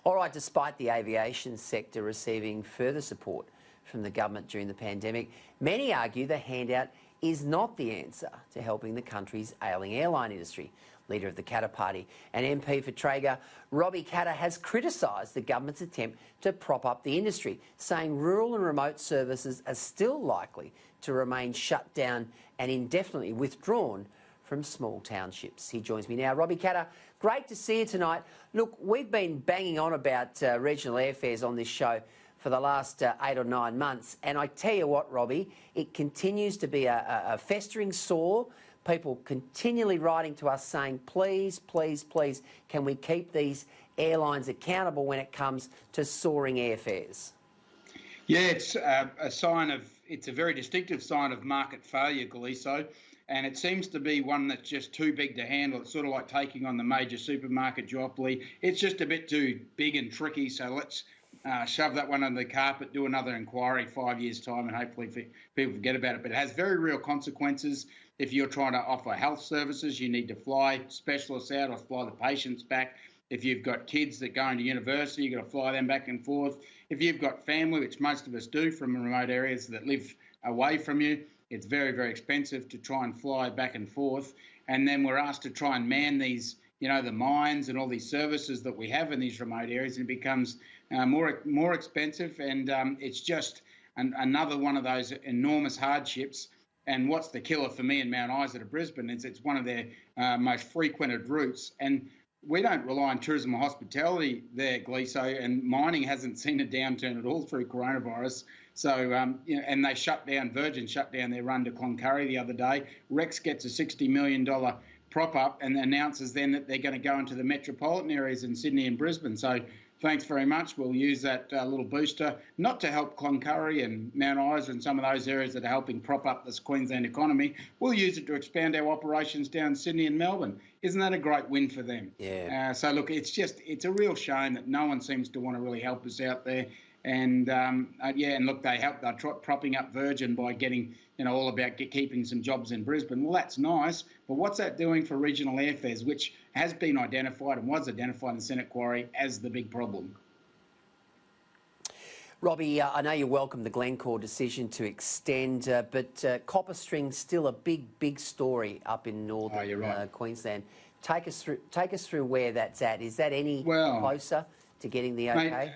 All right, despite the aviation sector receiving further support from the government during the pandemic, many argue the handout is not the answer to helping the country's ailing airline industry. Leader of the Katter Party and MP for Traeger, Robbie Katter, has criticised the government's attempt to prop up the industry, saying rural and remote services are still likely to remain shut down and indefinitely withdrawn from small townships. He joins me now. Robbie Katter, great to see you tonight. Look, we've been banging on about regional airfares on this show for the last 8 or 9 months, and I tell you what, Robbie, it continues to be a festering sore. People continually writing to us saying, please, please, please, can we keep these airlines accountable when it comes to soaring airfares? Yeah, it's it's a very distinctive sign of market failure, Galiso, and it seems to be one that's just too big to handle. It's sort of like taking on the major supermarket duopoly. It's just a bit too big and tricky, so let's shove that one under the carpet, do another inquiry 5 years' time, and hopefully people forget about it. But it has very real consequences. If you're trying to offer health services, you need to fly specialists out or fly the patients back. If you've got kids that go into university, you've got to fly them back and forth. If you've got family, which most of us do from remote areas that live away from you, it's very, very expensive to try and fly back and forth. And then we're asked to try and man these, the mines and all these services that we have in these remote areas, and it becomes more expensive. And it's just another one of those enormous hardships. And what's the killer for me in Mount Isa to Brisbane is it's one of their most frequented routes. And we don't rely on tourism or hospitality there, Gleeso, and mining hasn't seen a downturn at all through coronavirus. So, and they Virgin shut down their run to Cloncurry the other day. Rex gets a $60 million prop up and announces then that they're going to go into the metropolitan areas in Sydney and Brisbane. So thanks very much. We'll use that little booster, not to help Cloncurry and Mount Isa and some of those areas that are helping prop up this Queensland economy. We'll use it to expand our operations down in Sydney and Melbourne. Isn't that a great win for them? Yeah. So, look, it's a real shame that no one seems to want to really help us out there. And, and look, they're propping up Virgin by getting, all about keeping some jobs in Brisbane. Well, that's nice, but what's that doing for regional airfares, which has been identified and was identified in the Senate inquiry as the big problem? Robbie, I know you welcome the Glencore decision to extend, but copper string's still a big story up in northern Queensland. Take us through where that's at. Is that any closer to getting the okay? Mate,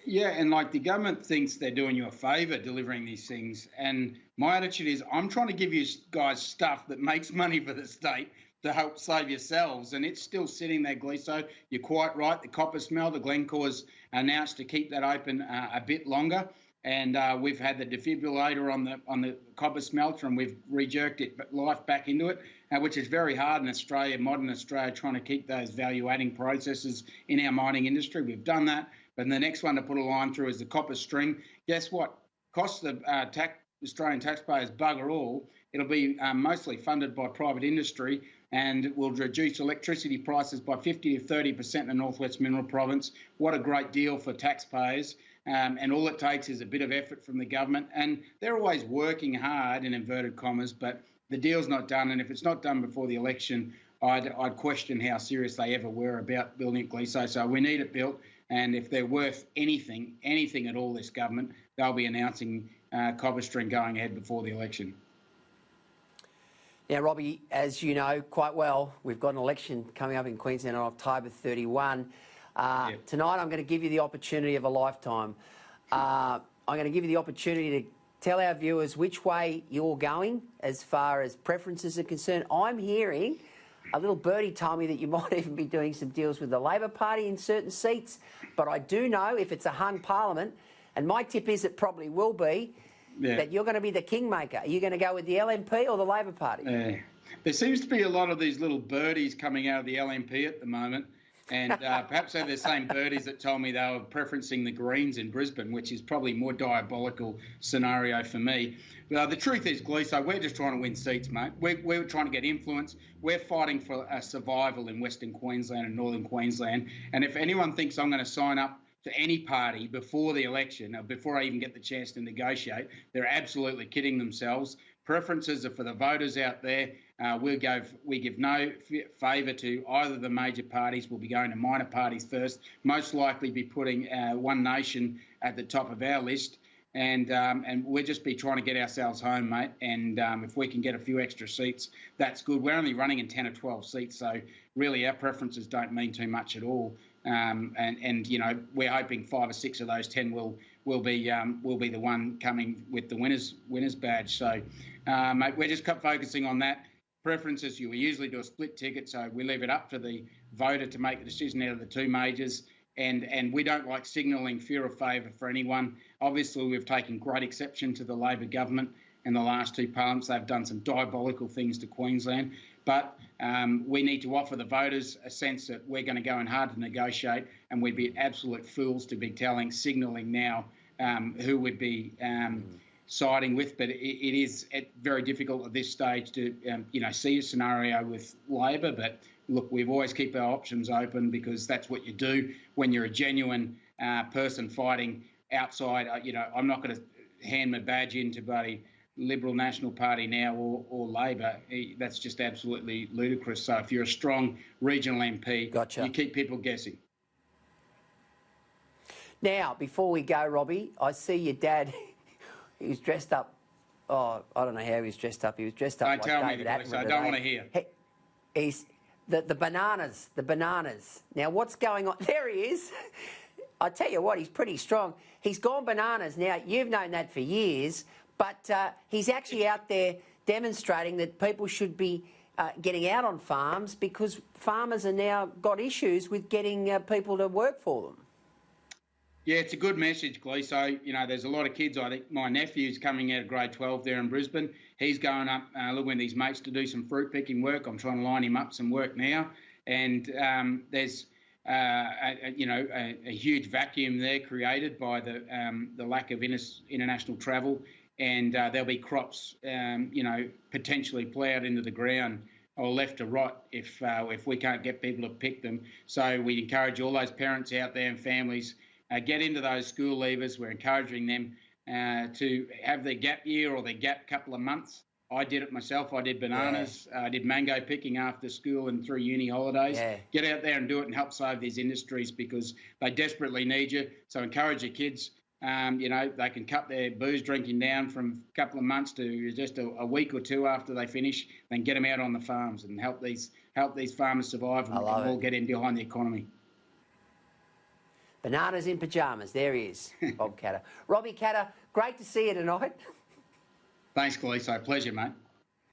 yeah, and like the government thinks they're doing you a favour delivering these things. And my attitude is I'm trying to give you guys stuff that makes money for the state to help save yourselves. And it's still sitting there, Gleeso. You're quite right. The copper smelter, Glencore's announced to keep that open a bit longer. And we've had the defibrillator on the copper smelter, and we've re-jerked life back into it, which is very hard in Australia, modern Australia, trying to keep those value-adding processes in our mining industry. We've done that. But the next one to put a line through is the copper string. Guess what? Costs the Australian taxpayers bugger all. It'll be mostly funded by private industry, and it will reduce electricity prices by 50 to 30% in the Northwest Mineral Province. What a great deal for taxpayers. And all it takes is a bit of effort from the government. And they're always working hard, in inverted commas, but the deal's not done. And if it's not done before the election, I'd question how serious they ever were about building it, Gleeso. So we need it built. And if they're worth anything at all, this government, they'll be announcing copper string going ahead before the election. Now, Robbie, as you know quite well, we've got an election coming up in Queensland on October 31. Tonight I'm going to give you the opportunity of a lifetime. I'm going to give you the opportunity to tell our viewers which way you're going as far as preferences are concerned. I'm hearing a little birdie told me that you might even be doing some deals with the Labor Party in certain seats, but I do know if it's a hung parliament, and my tip is it probably will be, that you're going to be the kingmaker. Are you going to go with the LNP or the Labor Party? There seems to be a lot of these little birdies coming out of the LNP at the moment, and perhaps they're the same birdies that told me they were preferencing the Greens in Brisbane, which is probably a more diabolical scenario for me. The truth is, Gleeso, we're just trying to win seats, mate. We're trying to get influence. We're fighting for a survival in Western Queensland and Northern Queensland. And if anyone thinks I'm going to sign up to any party before the election, or before I even get the chance to negotiate, they're absolutely kidding themselves. preferences are for the voters out there. We give no favour to either of the major parties. We'll be going to minor parties first, most likely be putting One Nation at the top of our list. And we'll just be trying to get ourselves home, mate. And if we can get a few extra seats, that's good. We're only running in 10 or 12 seats, so really our preferences don't mean too much at all. And you know, we're hoping 5 or 6 of those 10 will be the one coming with the winners badge. So, mate, we're just focusing on that. Preferences, we usually do a split ticket, so we leave it up to the voter to make the decision out of the two majors. And we don't like signalling fear or favour for anyone. Obviously, we've taken great exception to the Labor government in the last two parliaments. They've done some diabolical things to Queensland. But we need to offer the voters a sense that we're going to go in hard to negotiate, and we'd be absolute fools to be signalling now who we'd be siding with. But it is very difficult at this stage to see a scenario with Labor. But look, we've always keep our options open, because that's what you do when you're a genuine person fighting outside. I'm not going to hand my badge in to bloody Liberal National Party now or Labor. That's just absolutely ludicrous. So if you're a strong regional MP, Gotcha. You keep people guessing. Now, before we go, Robbie, I see your dad. He was dressed up. Oh, I don't know how he was dressed up. He was dressed up Don't like tell David me, Attenborough I don't want to hear. He's the bananas. The bananas. Now, what's going on? There he is. I tell you what, he's pretty strong. He's gone bananas. Now, you've known that for years, but he's actually out there demonstrating that people should be getting out on farms, because farmers are now got issues with getting people to work for them. Yeah, it's a good message, Glee. So, there's a lot of kids. I think my nephew's coming out of grade 12 there in Brisbane. He's going up looking with his mates to do some fruit picking work. I'm trying to line him up some work now. And there's, a huge vacuum there created by the lack of international travel. And there'll be crops, potentially ploughed into the ground or left to rot if we can't get people to pick them. So we encourage all those parents out there and families, get into those school leavers. We're encouraging them to have their gap year or their gap couple of months. I did it myself. I did bananas. I did mango picking after school and through uni holidays. Yeah. Get out there and do it and help save these industries, because they desperately need you. So encourage your kids. They can cut their booze drinking down from a couple of months to just a week or two after they finish, then get them out on the farms and help these farmers survive, and we can all get in behind the economy. Bananas in pyjamas. There he is, Bob Katter. Robbie Katter, great to see you tonight. Thanks, Gleeso. Pleasure, mate.